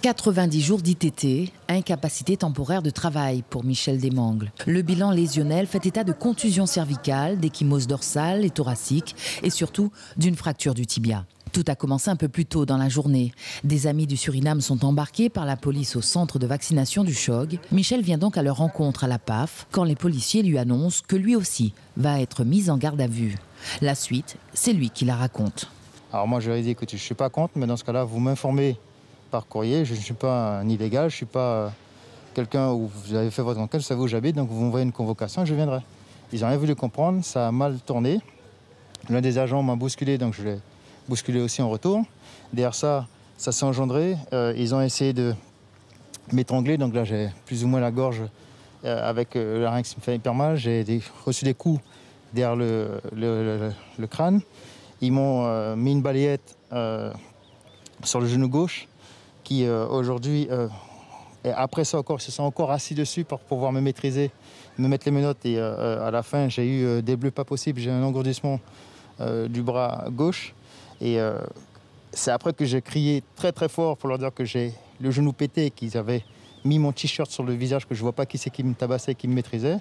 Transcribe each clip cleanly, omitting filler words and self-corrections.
90 jours d'ITT, incapacité temporaire de travail pour Michel Desmangles. Le bilan lésionnel fait état de contusion cervicale, d'échymose dorsale et thoracique et surtout d'une fracture du tibia. Tout a commencé un peu plus tôt dans la journée. Des amis du Suriname sont embarqués par la police au centre de vaccination du Chog. Michel vient donc à leur rencontre à la PAF quand les policiers lui annoncent que lui aussi va être mis en garde à vue. La suite, c'est lui qui la raconte. Alors moi je leur ai dit, écoutez, je ne suis pas contre, mais dans ce cas-là, vous m'informez par courrier. Je ne suis pas un illégal, je ne suis pas quelqu'un où vous avez fait votre enquête, vous savez où j'habite, donc vous m'envoyez une convocation et je viendrai. Ils n'ont rien voulu comprendre, ça a mal tourné. L'un des agents m'a bousculé, donc je l'ai bousculé aussi en retour. Derrière ça, ça s'est engendré. Ils ont essayé de m'étrangler, donc là j'ai plus ou moins la gorge avec le larynx qui me fait hyper mal. J'ai reçu des coups derrière le crâne. Ils m'ont mis une balayette sur le genou gauche qui aujourd'hui, après ça encore, ils se sont encore assis dessus pour pouvoir me maîtriser, me mettre les menottes et à la fin j'ai eu des bleus pas possibles, j'ai un engourdissement du bras gauche et c'est après que j'ai crié très très fort pour leur dire que j'ai le genou pété, qu'ils avaient mis mon t-shirt sur le visage, que je vois pas qui c'est qui me tabassait, qui me maîtrisait,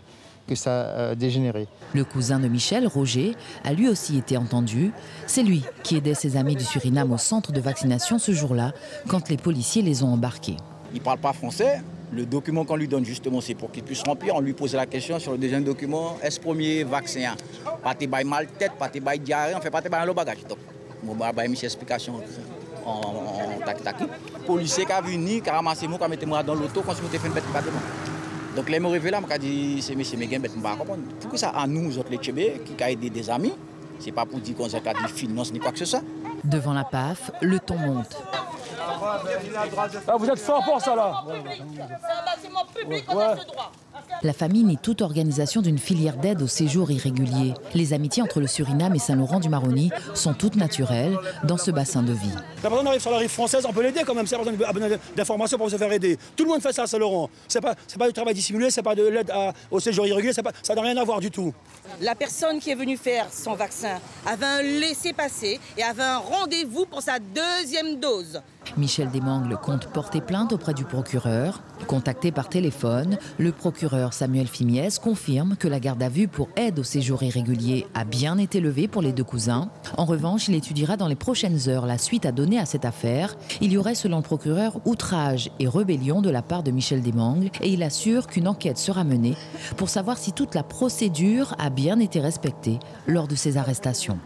que ça a dégénéré. Le cousin de Michel, Roger, a lui aussi été entendu. C'est lui qui aidait ses amis du Suriname au centre de vaccination ce jour-là, quand les policiers les ont embarqués. Il ne parle pas français. Le document qu'on lui donne justement, c'est pour qu'il puisse remplir. On lui pose la question sur le deuxième document, est-ce premier vaccin? Pas de bail mal tête, pas de bail diarrhée, on fait pas de bail le bagage. Donc, on va avoir une explication en tac-tac. Le policier qui a venu, qui a ramassé moi, qui a mis moi dans l'auto, quand je me fait une bête de battement. Donc, les mots révélés, je me dit, c'est monsieur Megan, je ne comprends pas. Pourquoi ça, à nous, autres les Tchébé, qui a aidé des amis, ce n'est pas pour dire qu'on a des finances ni quoi que ce soit. Devant la PAF, le ton monte. Ah, vous êtes fort pour ça, là. C'est un bâtiment public, on a ce droit. La famille nie toute organisation d'une filière d'aide aux séjours irréguliers. Les amitiés entre le Suriname et Saint-Laurent-du-Maroni sont toutes naturelles dans ce bassin de vie. La personne arrive sur la rive française, on peut l'aider quand même, c'est la personne a besoin d'informations pour se faire aider. Tout le monde fait ça à Saint-Laurent. C'est pas du travail dissimulé, c'est pas de l'aide au séjour irrégulier, ça n'a rien à voir du tout. La personne qui est venue faire son vaccin avait un laissez-passer et avait un rendez-vous pour sa deuxième dose. Michel Desmangles compte porter plainte auprès du procureur. Contacté par téléphone, le procureur Samuel Fimiès confirme que la garde à vue pour aide au séjour irrégulier a bien été levée pour les deux cousins. En revanche, il étudiera dans les prochaines heures la suite à donner à cette affaire. Il y aurait, selon le procureur, outrage et rébellion de la part de Michel Desmangles et il assure qu'une enquête sera menée pour savoir si toute la procédure a bien été respectée lors de ces arrestations.